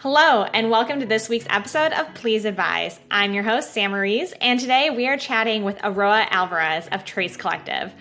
Hello, and welcome to this week's episode of Please Advise. I'm your host, Sam Ruiz, and today we are chatting with Aroa Alvarez of Trace Collective.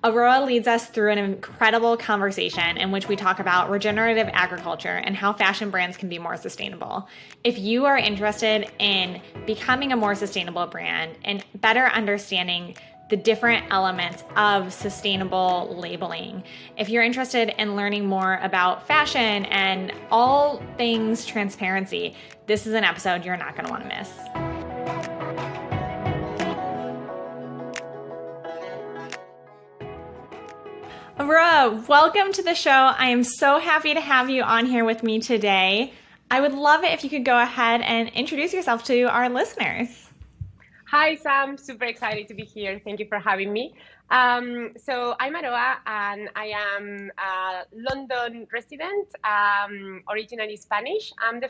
Aroa leads us through an incredible conversation in which we talk about regenerative agriculture and how fashion brands can be more sustainable. If you are interested in becoming a more sustainable brand and better understanding the different elements of sustainable labeling. If you're interested in learning more about fashion and all things transparency, this is an episode you're not going to want to miss. Aroa, welcome to the show. I am so happy to have you on here with me today. I would love it if you could go ahead and introduce yourself to our listeners. Hi, Sam. Super excited to be here. Thank you for having me. So I'm Aroa, and I am a London resident, originally Spanish. I'm the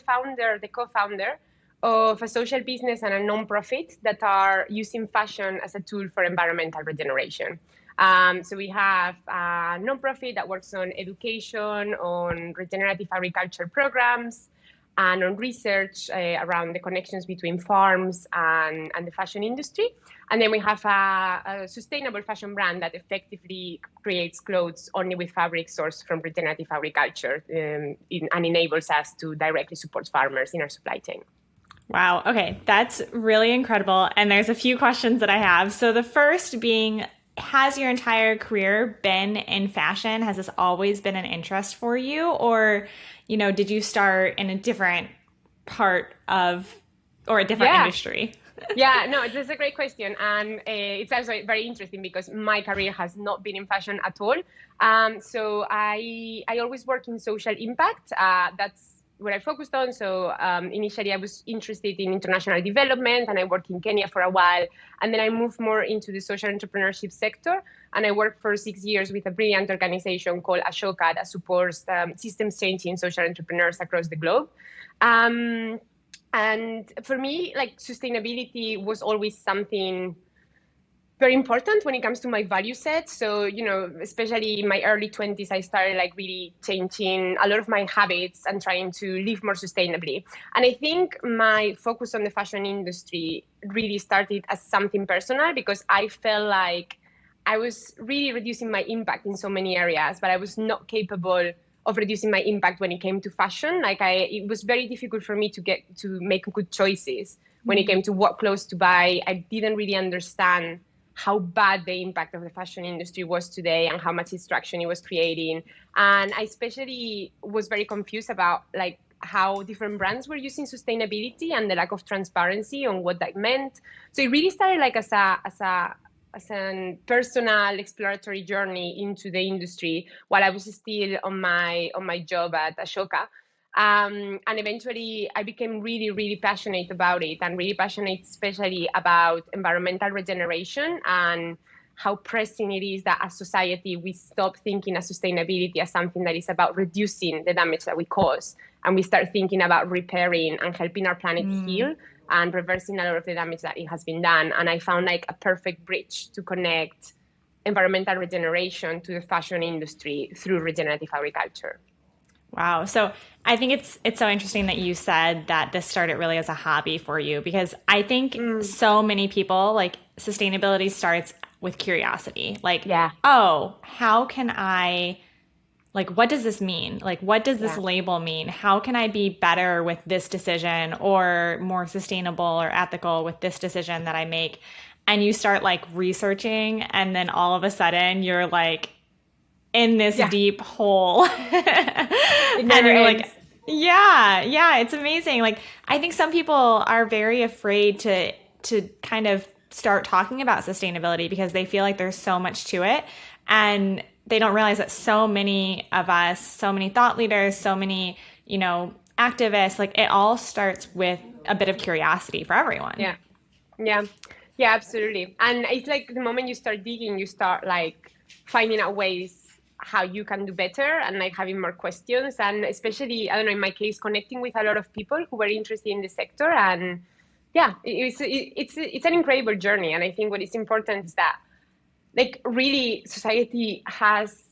co-founder of a social business and a non-profit that are using fashion as a tool for environmental regeneration. So we have a non-profit that works on education, on regenerative agriculture programs, and on research around the connections between farms and the fashion industry. And then we have a sustainable fashion brand that effectively creates clothes only with fabric sourced from regenerative agriculture and enables us to directly support farmers in our supply chain. Wow. Okay. That's really incredible. And there's a few questions that I have. So the first being, has your entire career been in fashion? Has this always been an interest for you? Or, did you start in a different part of, or a different industry? Yeah, no, this is a great question. And it's also very interesting because my career has not been in fashion at all. So I always work in social impact. That's what I focused on. So initially I was interested in international development and I worked in Kenya for a while. And then I moved more into the social entrepreneurship sector. And I worked for 6 years with a brilliant organization called Ashoka that supports systems change in social entrepreneurs across the globe. And for me, sustainability was always something very important when it comes to my value set. So, especially in my early 20s, I started really changing a lot of my habits and trying to live more sustainably. And I think my focus on the fashion industry really started as something personal because I felt like I was really reducing my impact in so many areas, but I was not capable of reducing my impact when it came to fashion. It was very difficult for me to make good choices when it came to what clothes to buy. I didn't really understand how bad the impact of the fashion industry was today and how much distraction it was creating. And I especially was very confused about how different brands were using sustainability and the lack of transparency on what that meant. So it really started as a personal exploratory journey into the industry while I was still on my job at Ashoka. And eventually I became really, really passionate about it and really passionate, especially about environmental regeneration and how pressing it is that as society, we stop thinking of sustainability as something that is about reducing the damage that we cause. And we start thinking about repairing and helping our planet heal and reversing a lot of the damage that it has been done. And I found a perfect bridge to connect environmental regeneration to the fashion industry through regenerative agriculture. Wow. So I think it's so interesting that you said that this started really as a hobby for you, because I think so many people, sustainability starts with curiosity. Oh, how can I, what does this mean? What does this label mean? How can I be better with this decision or more sustainable or ethical with this decision that I make? And you start researching, and then all of a sudden you're in this deep hole. And you're yeah, it's amazing. I think some people are very afraid to kind of start talking about sustainability because they feel like there's so much to it. And they don't realize that so many of us, so many thought leaders, so many, activists, it all starts with a bit of curiosity for everyone. Yeah, absolutely. And it's the moment you start digging, you start finding out ways how you can do better and having more questions. And especially, I don't know, in my case, connecting with a lot of people who were interested in the sector. And it's an incredible journey. And I think what is important is that really society has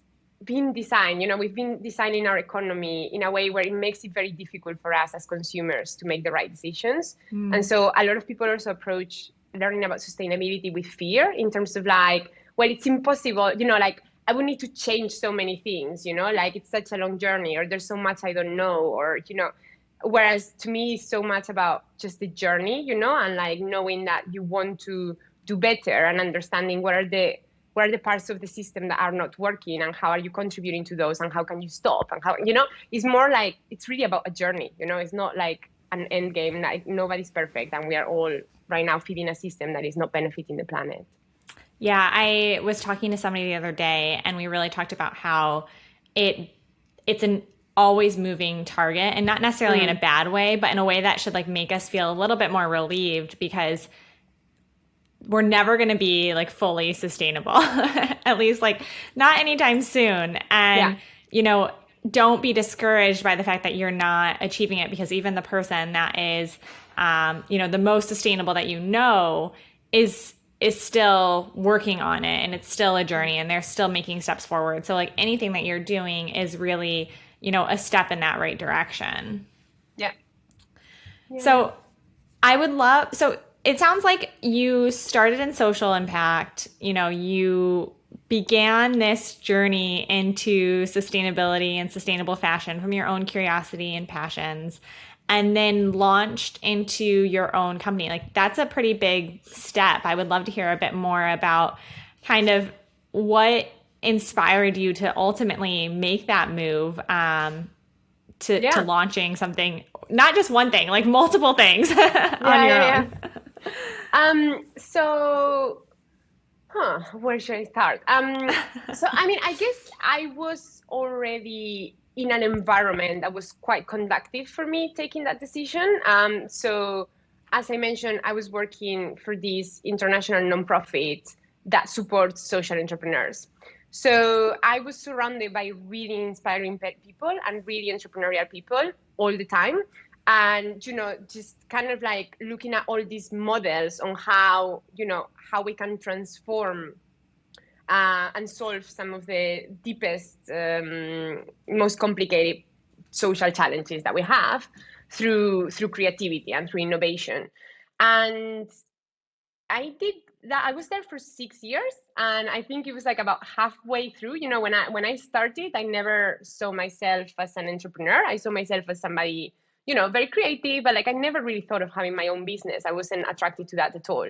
been designed, we've been designing our economy in a way where it makes it very difficult for us as consumers to make the right decisions. And so a lot of people also approach learning about sustainability with fear, in terms of like, well, it's impossible, like I would need to change so many things, like it's such a long journey, or there's so much I don't know, or, whereas to me it's so much about just the journey, and like knowing that you want to do better, and understanding what are the parts of the system that are not working, and how are you contributing to those, and how can you stop, and how, it's more like, it's really about a journey, it's not like an end game. Like nobody's perfect, and we are all right now feeding a system that is not benefiting the planet. Yeah, I was talking to somebody the other day, and we really talked about how it's an always moving target, and not necessarily in a bad way, but in a way that should like make us feel a little bit more relieved, because we're never going to be like fully sustainable, at least like not anytime soon. And, don't be discouraged by the fact that you're not achieving it, because even the person that is, the most sustainable that is still working on it, and it's still a journey, and they're still making steps forward. So like anything that you're doing is really, a step in that right direction. Yeah. So it sounds like you started in social impact, you began this journey into sustainability and sustainable fashion from your own curiosity and passions, and then launched into your own company. Like that's a pretty big step. I would love to hear a bit more about kind of what inspired you to ultimately make that move to launching something, not just one thing, like multiple things on your own. Where should I start? So, I mean, I guess I was already in an environment that was quite conducive for me taking that decision. So, as I mentioned, I was working for this international nonprofit that supports social entrepreneurs. So I was surrounded by really inspiring people and really entrepreneurial people all the time. And, just kind of like looking at all these models on how we can transform and solve some of the deepest, most complicated social challenges that we have through creativity and through innovation. And I did that. I was there for 6 years, and I think it was like about halfway through, when I started, I never saw myself as an entrepreneur. I saw myself as somebody, very creative, but like I never really thought of having my own business. I wasn't attracted to that at all.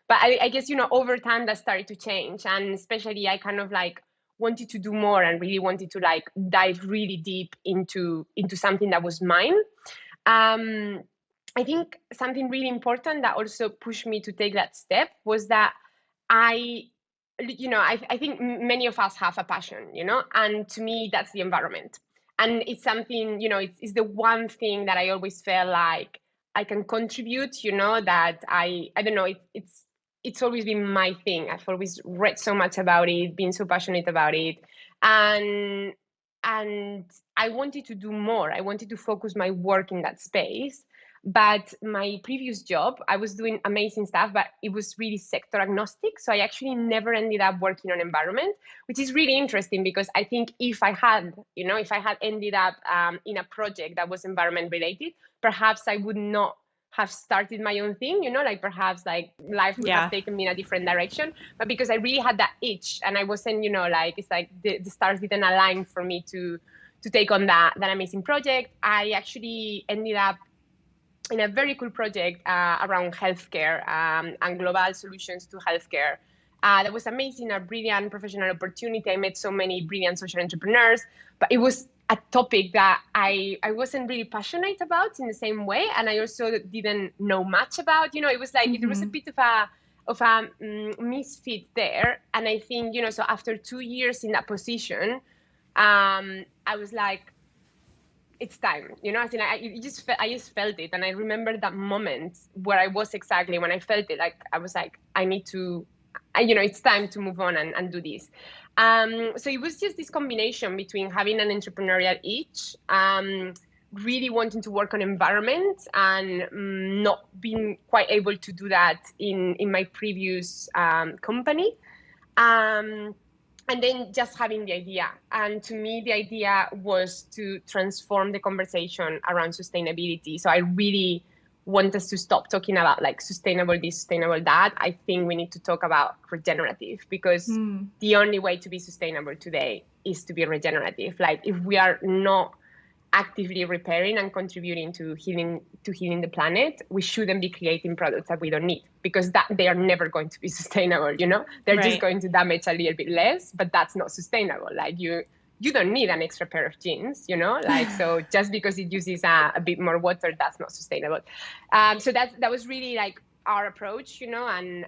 But I guess, over time that started to change. And especially I kind of like wanted to do more, and really wanted to like dive really deep into something that was mine. I think something really important that also pushed me to take that step was that I think many of us have a passion, and to me, that's the environment. And it's something, it's the one thing that I always felt like I can contribute, that I don't know, it's always been my thing. I've always read so much about it, been so passionate about it. And I wanted to do more. I wanted to focus my work in that space. But my previous job, I was doing amazing stuff, but it was really sector agnostic. So I actually never ended up working on environment, which is really interesting, because I think if I had ended up in a project that was environment related, perhaps I would not have started my own thing, like perhaps like life would have taken me in a different direction. But because I really had that itch, and I wasn't, it's like the stars didn't align for me to take on that amazing project. I actually ended up in a very cool project around healthcare and global solutions to healthcare. That was amazing, a brilliant professional opportunity. I met so many brilliant social entrepreneurs, but it was a topic that I wasn't really passionate about in the same way. And I also didn't know much about, it was like, there was a bit of a misfit there. And I think, so after 2 years in that position, I was like, it's time, I just felt it. And I remember that moment where I was exactly when I felt it, like, I was like, I need to, it's time to move on and do this. So it was just this combination between having an entrepreneurial itch, really wanting to work on environment, and not being quite able to do that in my previous company. and then just having the idea. And to me, the idea was to transform the conversation around sustainability. So I really want us to stop talking about like sustainable this, sustainable that. I think we need to talk about regenerative, because the only way to be sustainable today is to be regenerative. Like if we are not actively repairing and contributing to healing the planet, we shouldn't be creating products that we don't need, because that they are never going to be sustainable. They're Right. just going to damage a little bit less, but that's not sustainable. Like you don't need an extra pair of jeans, like, so just because it uses a bit more water, that's not sustainable. So that was really like our approach, and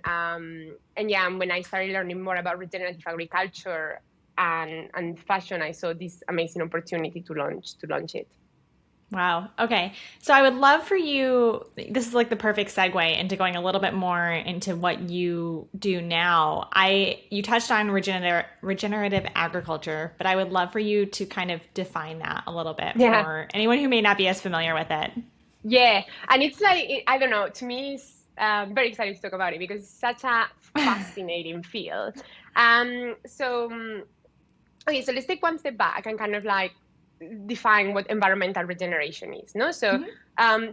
yeah, and when I started learning more about regenerative agriculture and fashion, I saw this amazing opportunity to launch it. Wow. Okay. So I would love for you, this is like the perfect segue into going a little bit more into what you do now. You touched on regenerative agriculture, but I would love for you to kind of define that a little bit for anyone who may not be as familiar with it. Yeah. And it's like, I don't know, to me, it's very excited to talk about it because it's such a fascinating field. Okay, so let's take one step back and kind of like define what environmental regeneration is. No, so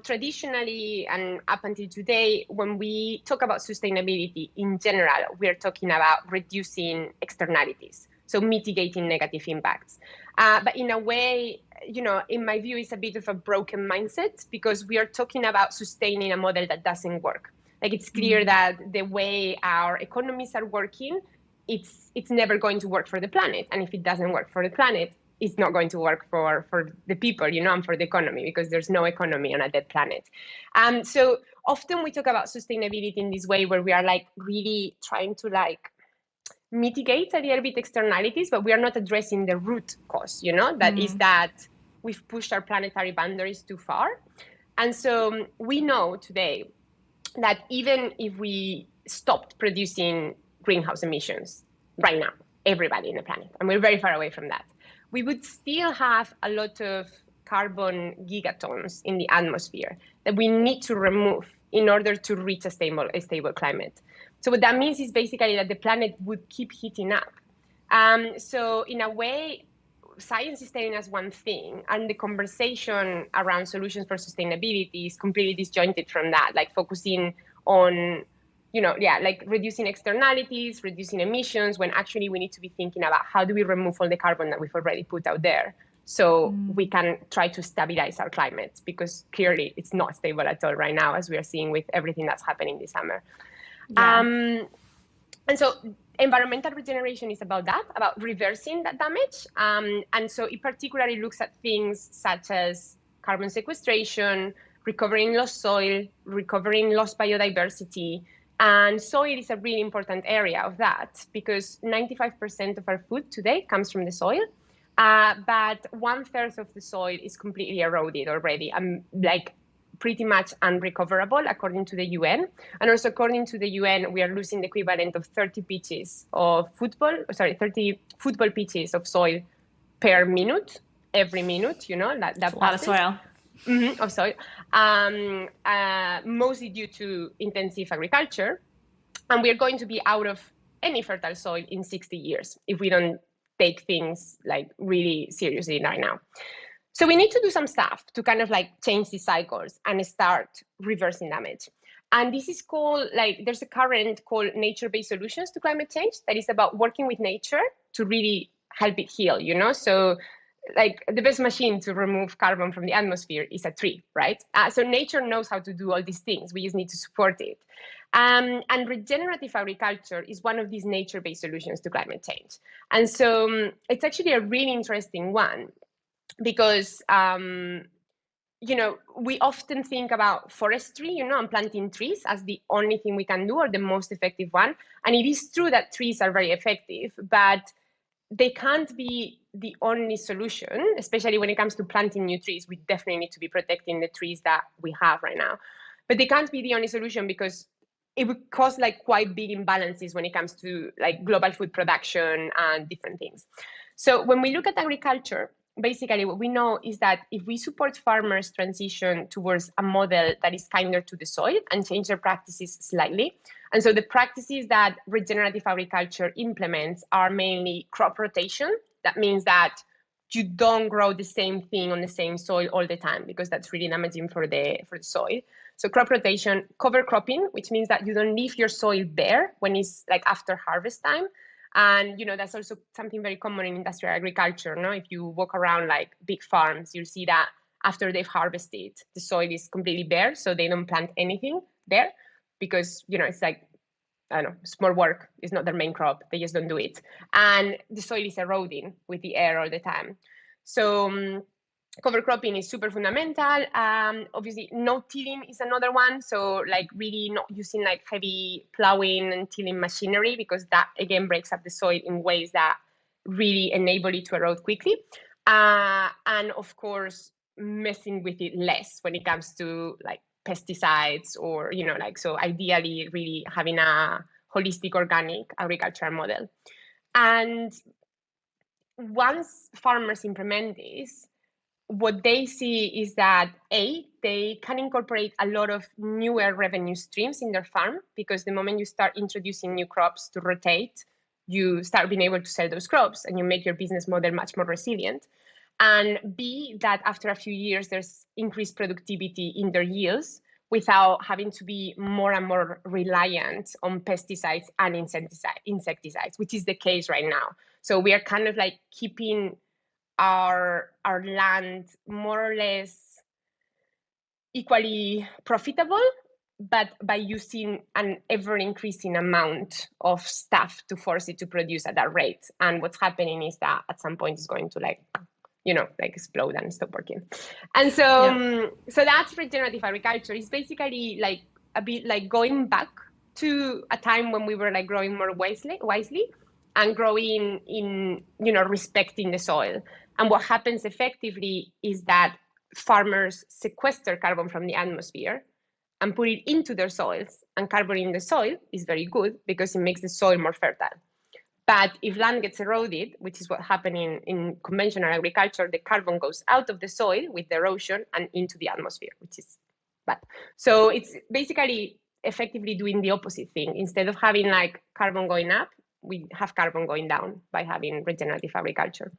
traditionally and up until today, when we talk about sustainability in general, we are talking about reducing externalities, so mitigating negative impacts. But in a way, in my view, it's a bit of a broken mindset, because we are talking about sustaining a model that doesn't work. Like it's clear that the way our economies are working, it's never going to work for the planet. And if it doesn't work for the planet, it's not going to work for the people, and for the economy, because there's no economy on a dead planet. So often we talk about sustainability in this way, where we are like really trying to like mitigate a little bit externalities, but we are not addressing the root cause, that is that we've pushed our planetary boundaries too far. And so we know today that even if we stopped producing greenhouse emissions right now, everybody in the planet, and we're very far away from that, we would still have a lot of carbon gigatons in the atmosphere that we need to remove in order to reach a stable climate. So what that means is basically that the planet would keep heating up. So in a way, science is telling us one thing, and the conversation around solutions for sustainability is completely disjointed from that, like focusing on like reducing externalities, reducing emissions, when actually we need to be thinking about how do we remove all the carbon that we've already put out there, so we can try to stabilize our climate, because clearly it's not stable at all right now, as we are seeing with everything that's happening this summer. And so environmental regeneration is about that, about reversing that damage. And so it particularly looks at things such as carbon sequestration, recovering lost soil, recovering lost biodiversity. And soil is a really important area of that, because 95% of our food today comes from the soil. But 1/3 of the soil is completely eroded already, like pretty much unrecoverable, according to the UN. And also according to the UN, we are losing the equivalent of 30 football pitches of soil per minute, every minute, that's a lot of soil. Of soil, mostly due to intensive agriculture. And we're going to be out of any fertile soil in 60 years if we don't take things like really seriously right now. So we need to do some stuff to kind of like change these cycles and start reversing damage. And this is called, like, there's a current called nature-based solutions to climate change that is about working with nature to really help it heal, So like the best machine to remove carbon from the atmosphere is a tree, right? So nature knows how to do all these things. We just need to support it. And regenerative agriculture is one of these nature-based solutions to climate change. And so it's actually a really interesting one, because we often think about forestry, and planting trees as the only thing we can do, or the most effective one. And it is true that trees are very effective, but they can't be the only solution, especially when it comes to planting new trees. We definitely need to be protecting the trees that we have right now. But they can't be the only solution, because it would cause like quite big imbalances when it comes to like global food production and different things. So when we look at agriculture, basically what we know is that if we support farmers transition towards a model that is kinder to the soil and change their practices slightly, and so the practices that regenerative agriculture implements are mainly crop rotation. That means that you don't grow the same thing on the same soil all the time, because that's really damaging for the soil. So crop rotation, cover cropping, which means that you don't leave your soil bare when it's like after harvest time. And that's also something very common in industrial agriculture. No, if you walk around like big farms, you'll see that after they've harvested, the soil is completely bare, so they don't plant anything there, because it's like, I don't know, small work is not their main crop. They just don't do it. And the soil is eroding with the air all the time. So cover cropping is super fundamental. Obviously, no tilling is another one. So like really not using like heavy plowing and tilling machinery, because that again breaks up the soil in ways that really enable it to erode quickly. And of course, messing with it less when it comes to like pesticides, or so ideally really having a holistic organic agricultural model. And once farmers implement this, what they see is that they can incorporate a lot of newer revenue streams in their farm, because the moment you start introducing new crops to rotate, you start being able to sell those crops and you make your business model much more resilient. And B, that after a few years, there's increased productivity in their yields without having to be more and more reliant on pesticides and insecticides, which is the case right now. So we are kind of like keeping our land more or less equally profitable, but by using an ever-increasing amount of stuff to force it to produce at that rate. And what's happening is that at some point it's going to like explode and stop working. And so, so that's regenerative agriculture. It's basically like a bit like going back to a time when we were like growing more wisely and growing in, respecting the soil. And what happens effectively is that farmers sequester carbon from the atmosphere and put it into their soils. And carbon in the soil is very good because it makes the soil more fertile. But if land gets eroded, which is what happened in conventional agriculture, the carbon goes out of the soil with the erosion and into the atmosphere, which is bad. So it's basically effectively doing the opposite thing. Instead of having like carbon going up, we have carbon going down by having regenerative agriculture.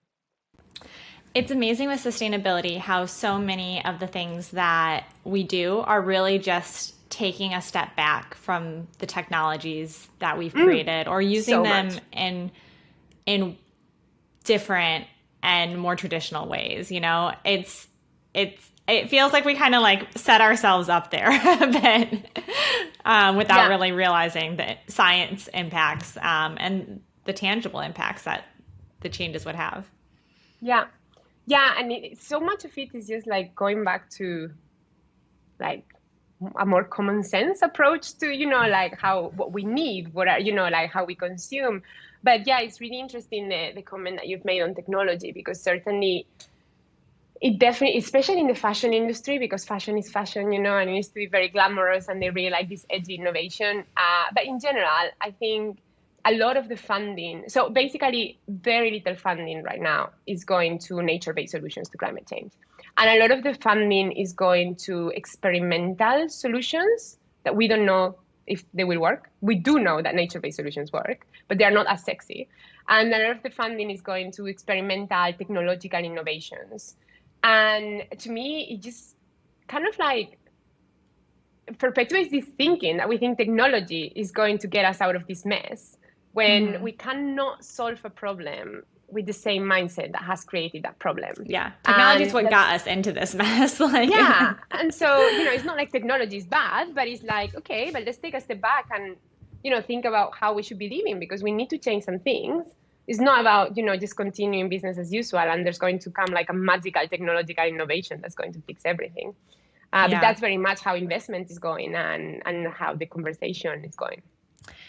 It's amazing with sustainability how so many of the things that we do are really just taking a step back from the technologies that we've created, or using so them in different and more traditional ways. It feels like we kind of like set ourselves up there a bit without really realizing the science impacts and the tangible impacts that the changes would have. Yeah, and so much of it is just like going back to like a more common sense approach to, like what we need, what are, like how we consume. But yeah, it's really interesting the comment that you've made on technology, because certainly it definitely, especially in the fashion industry, because fashion is fashion, and it needs to be very glamorous and they really like this edgy innovation. But in general, I think a lot of the funding, so basically very little funding right now is going to nature-based solutions to climate change. And a lot of the funding is going to experimental solutions that we don't know if they will work. We do know that nature-based solutions work, but they are not as sexy. And a lot of the funding is going to experimental technological innovations. And to me, it just kind of like perpetuates this thinking that we think technology is going to get us out of this mess, when we cannot solve a problem with the same mindset that has created that problem. Yeah, technology is what got us into this mess. Yeah, and so, it's not like technology is bad, but it's like, okay, but let's take a step back and, think about how we should be living, because we need to change some things. It's not about, just continuing business as usual and there's going to come like a magical technological innovation that's going to fix everything. But that's very much how investment is going and how the conversation is going.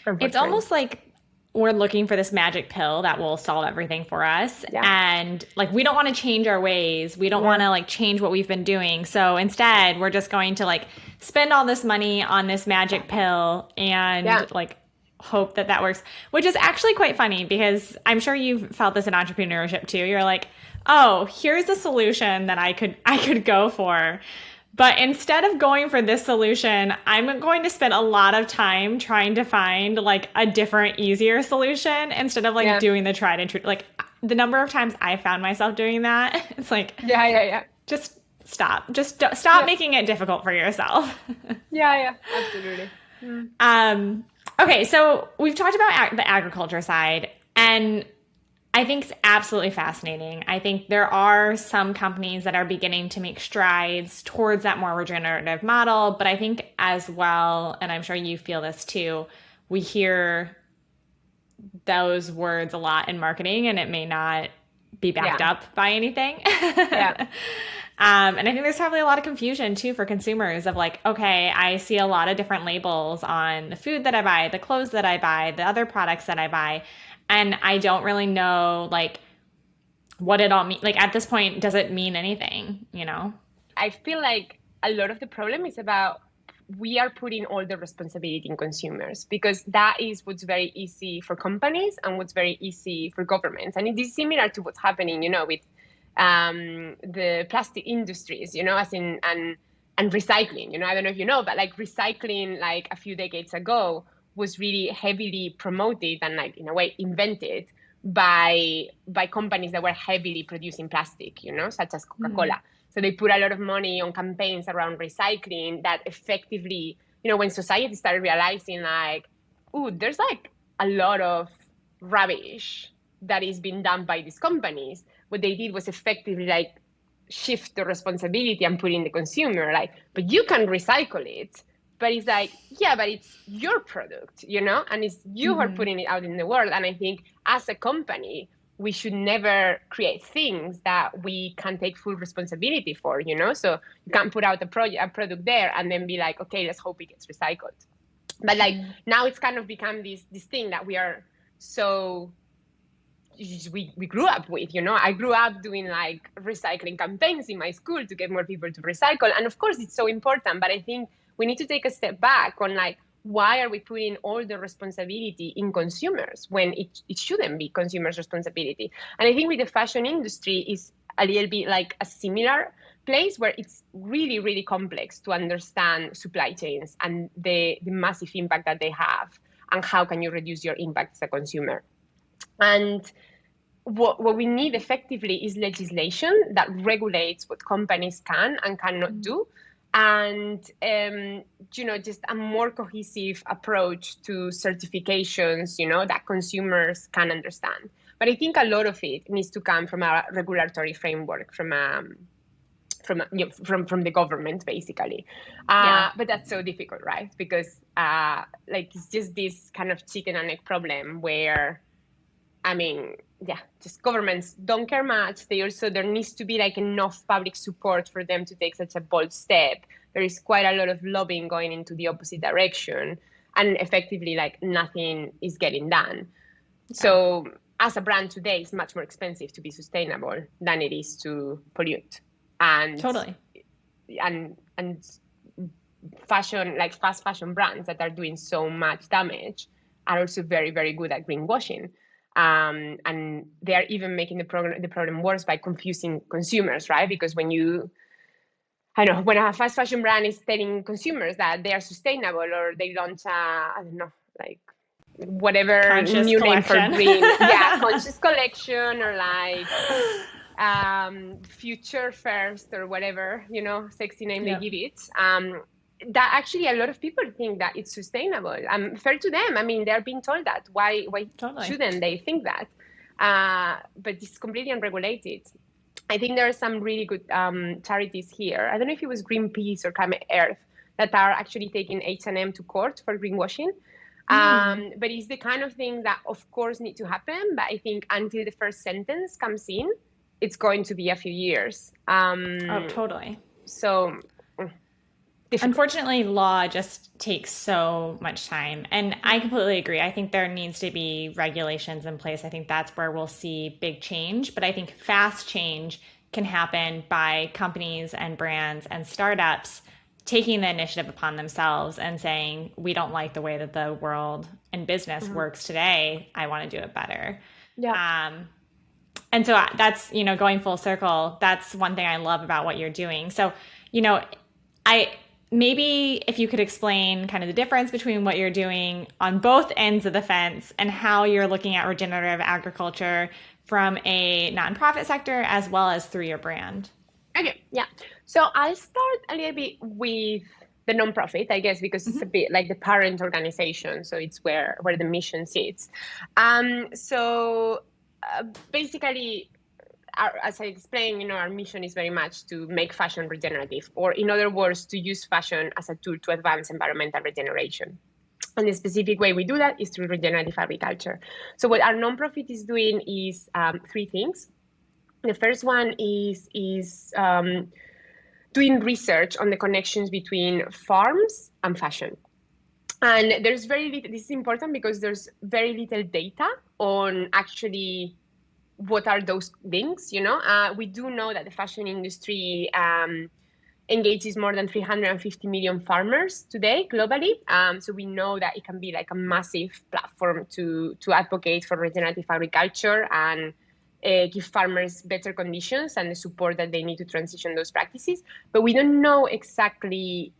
It's almost like we're looking for this magic pill that will solve everything for us. Yeah. And like, we don't want to change our ways. We don't want to like change what we've been doing. So instead we're just going to like spend all this money on this magic pill and like hope that works, which is actually quite funny, because I'm sure you've felt this in entrepreneurship too. You're like, oh, here's a solution that I could go for. But instead of going for this solution, I'm going to spend a lot of time trying to find like a different, easier solution instead of like doing the tried and true. Like the number of times I found myself doing that, it's like, just stop. Just stop making it difficult for yourself. Absolutely. Okay, so we've talked about the agriculture side, and I think it's absolutely fascinating. I think there are some companies that are beginning to make strides towards that more regenerative model, but I think as well, and I'm sure you feel this too, we hear those words a lot in marketing and it may not be backed up by anything. And I think there's probably a lot of confusion too for consumers of like, okay, I see a lot of different labels on the food that I buy, the clothes that I buy, the other products that I buy. And I don't really know like what it all means. Like at this point, does it mean anything, you know? I feel like a lot of the problem is about we are putting all the responsibility in consumers because that is what's very easy for companies and what's very easy for governments. And it is similar to what's happening, you know, with the plastic industries, you know, as in and recycling. You know, I don't know if you know, but like recycling, like a few decades ago, was really heavily promoted and like in a way invented by companies that were heavily producing plastic, you know, such as Coca-Cola. So they put a lot of money on campaigns around recycling that effectively, you know, when society started realizing like, ooh, there's like a lot of rubbish that is being done by these companies, what they did was effectively like shift the responsibility and put in the consumer, like, but you can recycle it. But it's like, yeah, but it's your product, you know, and it's you who are putting it out in the world. And I think as a company, we should never create things that we can take full responsibility for, you know. So you can't put out a product there and then be like, okay, let's hope it gets recycled. But like now it's kind of become this thing that we are so we grew up with, you know. I grew up doing like recycling campaigns in my school to get more people to recycle. And of course it's so important, but I think we need to take a step back on like, why are we putting all the responsibility in consumers when it shouldn't be consumers' responsibility? And I think with the fashion industry is a little bit like a similar place where it's really, really complex to understand supply chains and the massive impact that they have and how can you reduce your impact as a consumer. And what we need effectively is legislation that regulates what companies can and cannot do. And, you know, just a more cohesive approach to certifications, you know, that consumers can understand. But I think a lot of it needs to come from a regulatory framework, from the government, basically. But that's so difficult, right? Because, like, it's just this kind of chicken and egg problem where, I mean, just governments don't care much. There needs to be like enough public support for them to take such a bold step. There is quite a lot of lobbying going into the opposite direction, and effectively like nothing is getting done. Yeah. So as a brand today, it's much more expensive to be sustainable than it is to pollute. And totally. And fashion, like fast fashion brands that are doing so much damage are also very, very good at greenwashing. And they are even making the problem worse by confusing consumers, right? Because when a fast fashion brand is telling consumers that they are sustainable or they launch like whatever conscious new collection. Name for green, conscious collection or like future first or whatever, you know, sexy name they give it. That actually a lot of people think that it's sustainable. Fair to them. I mean, they're being told that. Why totally. Shouldn't they think that? But it's completely unregulated. I think there are some really good charities here. I don't know if it was Greenpeace or Climate Earth that are actually taking H&M to court for greenwashing. But it's the kind of thing that, of course, need to happen. But I think until the first sentence comes in, it's going to be a few years. Oh, totally. So... Unfortunately, law just takes so much time. And I completely agree. I think there needs to be regulations in place. I think that's where we'll see big change. But I think fast change can happen by companies and brands and startups taking the initiative upon themselves and saying, we don't like the way that the world and business works today. I want to do it better. Yeah. And so that's, going full circle, that's one thing I love about what you're doing. So, I maybe if you could explain kind of the difference between what you're doing on both ends of the fence and how you're looking at regenerative agriculture from a nonprofit sector as well as through your brand. Okay, yeah. So I'll start a little bit with the nonprofit, I guess, because it's a bit like the parent organization. So it's where the mission sits. Basically, as I explained, our mission is very much to make fashion regenerative, or in other words, to use fashion as a tool to advance environmental regeneration. And the specific way we do that is through regenerative agriculture. So what our nonprofit is doing is three things. The first one is doing research on the connections between farms and fashion. And there's very little, this is important because there's very little data on actually what are those links, We do know that the fashion industry engages more than 350 million farmers today globally. So we know that it can be like a massive platform to advocate for regenerative agriculture and give farmers better conditions and the support that they need to transition those practices. But we don't know exactly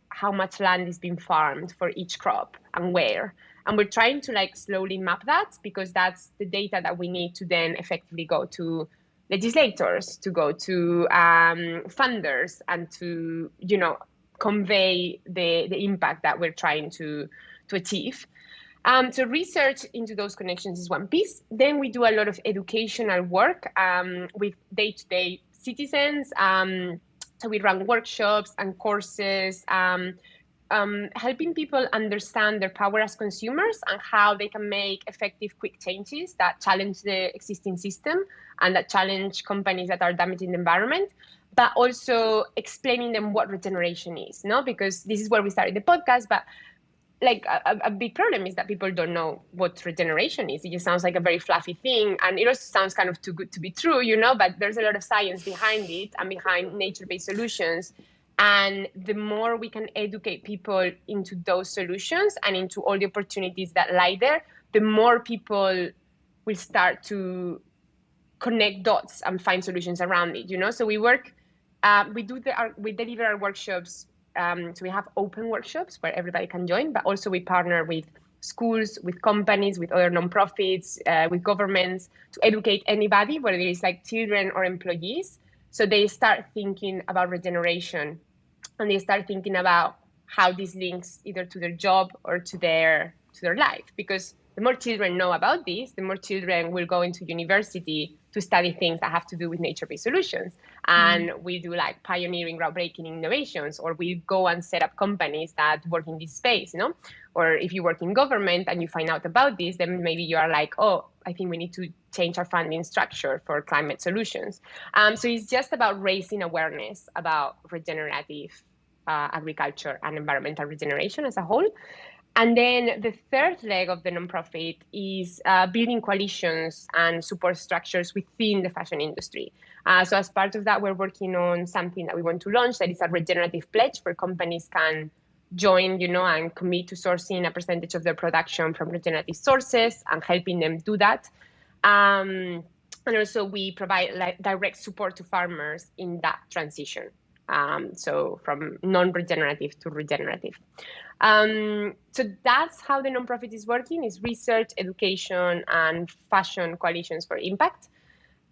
how much land is being farmed for each crop and where. And we're trying to slowly map that, because that's the data that we need to then effectively go to legislators, to go to funders, and to convey the impact that we're trying to achieve. So research into those connections is one piece. Then we do a lot of educational work with day-to-day citizens. So we run workshops and courses, helping people understand their power as consumers and how they can make effective, quick changes that challenge the existing system and that challenge companies that are damaging the environment, but also explaining them what regeneration is, because this is where we started the podcast, but a big problem is that people don't know what regeneration is. It just sounds like a very fluffy thing, and it also sounds kind of too good to be true, but there's a lot of science behind it and behind nature-based solutions. And the more we can educate people into those solutions and into all the opportunities that lie there, the more people will start to connect dots and find solutions around it. So we work, we deliver our workshops. So we have open workshops where everybody can join, but also we partner with schools, with companies, with other nonprofits, with governments to educate anybody, whether it's children or employees. So they start thinking about regeneration, and they start thinking about how this links either to their job or to their life. Because the more children know about this, the more children will go into university to study things that have to do with nature-based solutions. And we do pioneering, groundbreaking innovations, or we go and set up companies that work in this space, Or if you work in government and you find out about this, then maybe you are oh, I think we need to change our funding structure for climate solutions. So it's just about raising awareness about regenerative agriculture and environmental regeneration as a whole. And then the third leg of the nonprofit is building coalitions and support structures within the fashion industry. So as part of that, we're working on something that we want to launch that is a regenerative pledge where companies can join, and commit to sourcing a percentage of their production from regenerative sources and helping them do that. And also we provide direct support to farmers in that transition. So from non-regenerative to regenerative. So that's how the nonprofit is working, is research, education, and fashion coalitions for impact.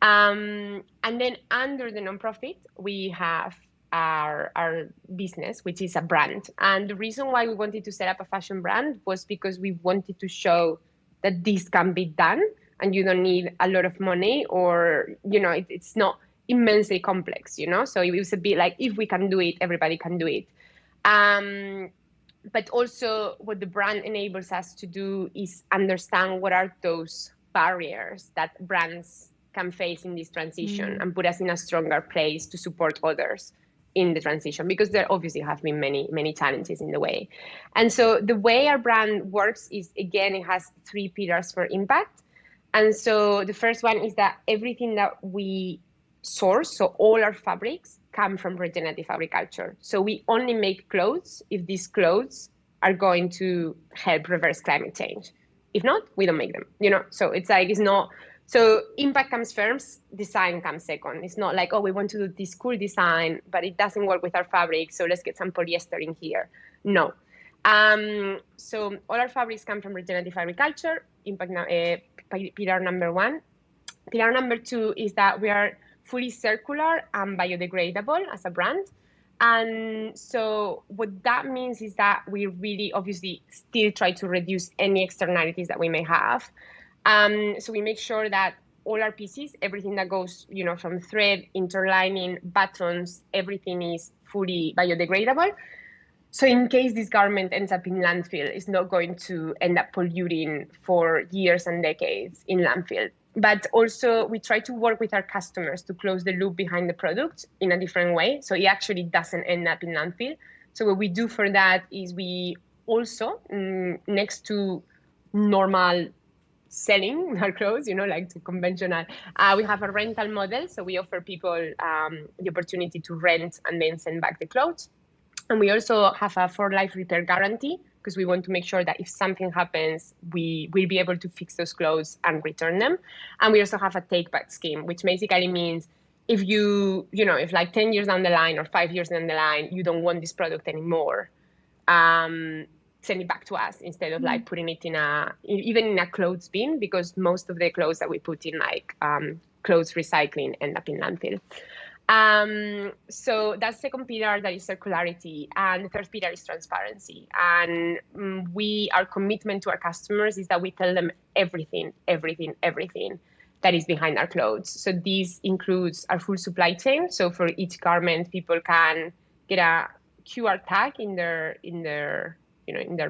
And then under the nonprofit, we have our business, which is a brand. And the reason why we wanted to set up a fashion brand was because we wanted to show that this can be done and you don't need a lot of money, or, it's not immensely complex, So it was a bit if we can do it, everybody can do it. But also what the brand enables us to do is understand what are those barriers that brands can face in this transition and put us in a stronger place to support others in the transition, because there obviously have been many, many challenges in the way. And so the way our brand works is, again, it has 3 pillars for impact. And so the first one is that everything that we source, so all our fabrics, come from regenerative agriculture. So we only make clothes if these clothes are going to help reverse climate change. If not, we don't make them, So it's it's not So impact comes first, design comes second. It's not like, oh, we want to do this cool design, but it doesn't work with our fabric, so let's get some polyester in here. No. So all our fabrics come from regenerative agriculture, pillar number one. Pillar number two is that we are fully circular and biodegradable as a brand. And so what that means is that we really obviously still try to reduce any externalities that we may have. So we make sure that all our pieces, everything that goes, from thread, interlining, buttons, everything is fully biodegradable. So in case this garment ends up in landfill, it's not going to end up polluting for years and decades in landfill. But also we try to work with our customers to close the loop behind the product in a different way. So it actually doesn't end up in landfill. So what we do for that is we also, next to normal selling our clothes, like the conventional, we have a rental model. So we offer people the opportunity to rent and then send back the clothes. And we also have a for life repair guarantee because we want to make sure that if something happens, we will be able to fix those clothes and return them. And we also have a take back scheme, which basically means if if like 10 years down the line or 5 years down the line, you don't want this product anymore, send it back to us instead of like putting it even in a clothes bin, because most of the clothes that we put in clothes recycling end up in landfill. So that's the second pillar, that is circularity. And the third pillar is transparency. And our commitment to our customers is that we tell them everything that is behind our clothes. So this includes our full supply chain. So for each garment, people can get a QR tag in their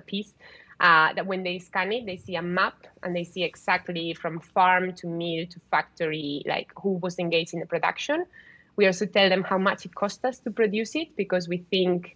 piece. That when they scan it, they see a map and they see exactly from farm to mill to factory, like who was engaged in the production. We also tell them how much it cost us to produce it, because we think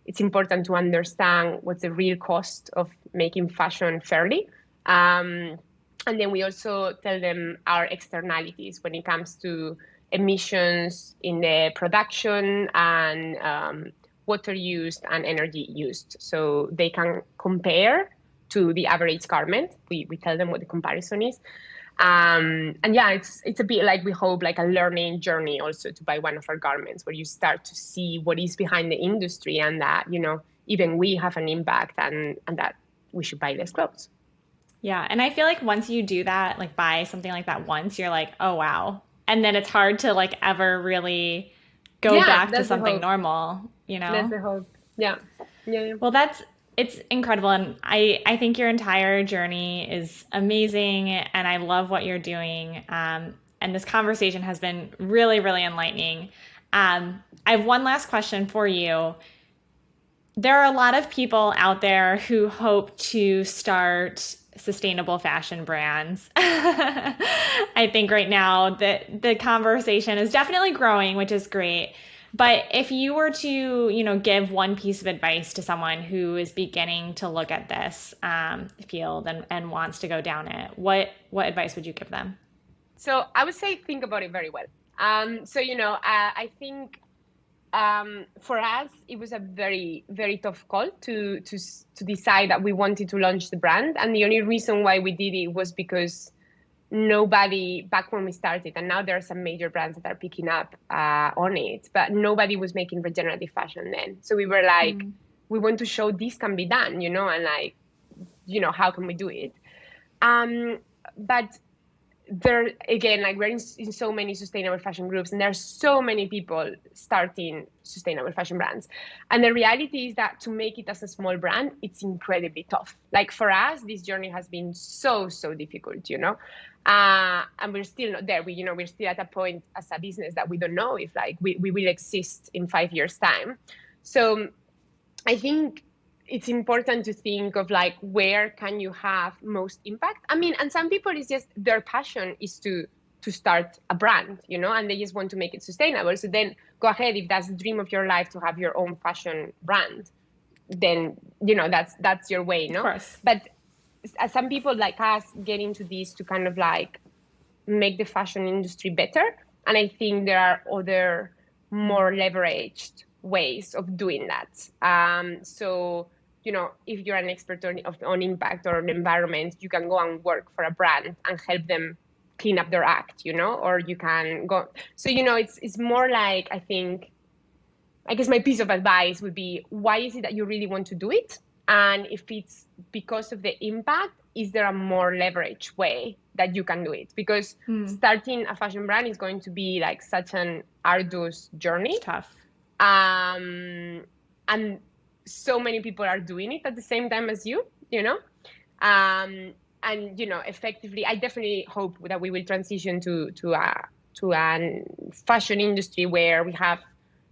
it's important to understand what's the real cost of making fashion fairly. And then we also tell them our externalities when it comes to emissions in the production and water used and energy used. So they can compare to the average garment. We tell them what the comparison is. And yeah, it's a bit like, we hope, like a learning journey also to buy one of our garments, where you start to see what is behind the industry and that, even we have an impact and that we should buy less clothes. Yeah. And I feel like once you do that, like buy something like that once, you're like, oh, wow. And then it's hard to like ever really go back to something normal, That's the hope. Yeah. Well, it's incredible. And I think your entire journey is amazing. And I love what you're doing. And this conversation has been really, really enlightening. I have one last question for you. There are a lot of people out there who hope to start sustainable fashion brands. I think right now that the conversation is definitely growing, which is great. But if you were to, give one piece of advice to someone who is beginning to look at this field and wants to go down it, what advice would you give them? So I would say think about it very well. I think for us, it was a very, very tough call to decide that we wanted to launch the brand. And the only reason why we did it was because nobody, back when we started, and now there are some major brands that are picking up on it, but nobody was making regenerative fashion then. So we were like, we want to show this can be done, and how can we do it? But there, again, like we're in so many sustainable fashion groups, and there's so many people starting sustainable fashion brands. And the reality is that to make it as a small brand, it's incredibly tough. Like for us, this journey has been so difficult, and we're still not there. We're still at a point as a business that we don't know if like we will exist in 5 years' time. So I think it's important to think of like, where can you have most impact? I mean, and some people, it's just their passion is to start a brand, and they just want to make it sustainable. So then go ahead. If that's the dream of your life to have your own fashion brand, then, that's your way, no? Of course. But some people like us get into this to kind of like make the fashion industry better. And I think there are other more leveraged ways of doing that. So, if you're an expert on impact or on environment, you can go and work for a brand and help them clean up their act, or you can go. So, it's more like, I guess my piece of advice would be, why is it that you really want to do it? And if it's because of the impact, is there a more leverage way that you can do it? Because starting a fashion brand is going to be like such an arduous journey. It's tough. And so many people are doing it at the same time as you, and, effectively, I definitely hope that we will transition to a fashion industry where we have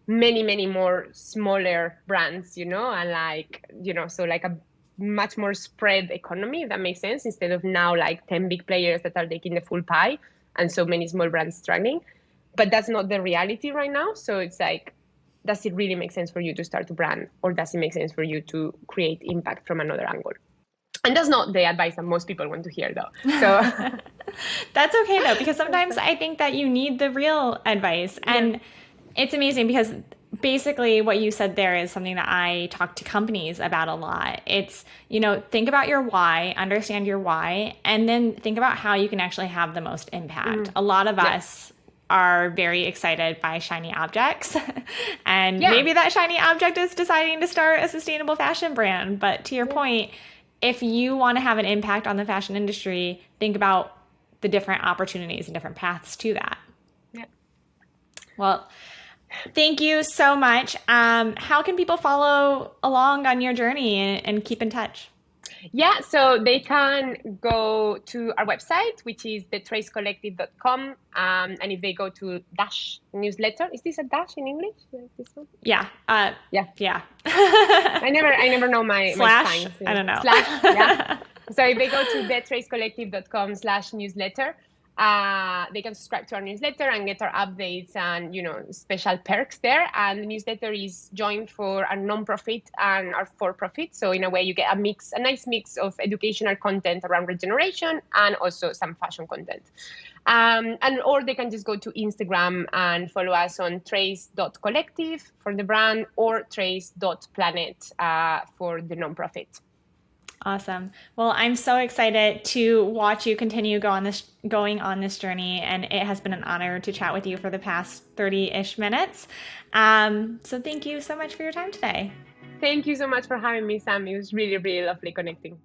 many, many more smaller brands, and so like a much more spread economy, if that makes sense, instead of now like 10 big players that are taking the full pie and so many small brands struggling. But that's not the reality right now. So it's like, does it really make sense for you to start a brand, or does it make sense for you to create impact from another angle? And that's not the advice that most people want to hear, though. So that's okay, though, because sometimes I think that you need the real advice. And it's amazing because basically what you said there is something that I talk to companies about a lot. It's, think about your why, understand your why, and then think about how you can actually have the most impact. A lot of us are very excited by shiny objects. And maybe that shiny object is deciding to start a sustainable fashion brand. But to your point, if you want to have an impact on the fashion industry, think about the different opportunities and different paths to that. Yeah. Well, thank you so much. How can people follow along on your journey and keep in touch? Yeah, so they can go to our website, which is thetracecollective.com. And if they go to dash newsletter, is this a dash in English? Like this one? Yeah. Yeah. I never know my slash, signs. I don't know. Slash, yeah. So if they go to thetracecollective.com/newsletter, they can subscribe to our newsletter and get our updates and, special perks there. And the newsletter is joined for a non-profit and our for-profit. So in a way, you get a nice mix of educational content around regeneration and also some fashion content. Or they can just go to Instagram and follow us on trace.collective for the brand, or trace.planet for the non-profit. Awesome. Well, I'm so excited to watch you continue going on this journey, and it has been an honor to chat with you for the past 30-ish minutes. So thank you so much for your time today. Thank you so much for having me, Sam. It was really, really lovely connecting.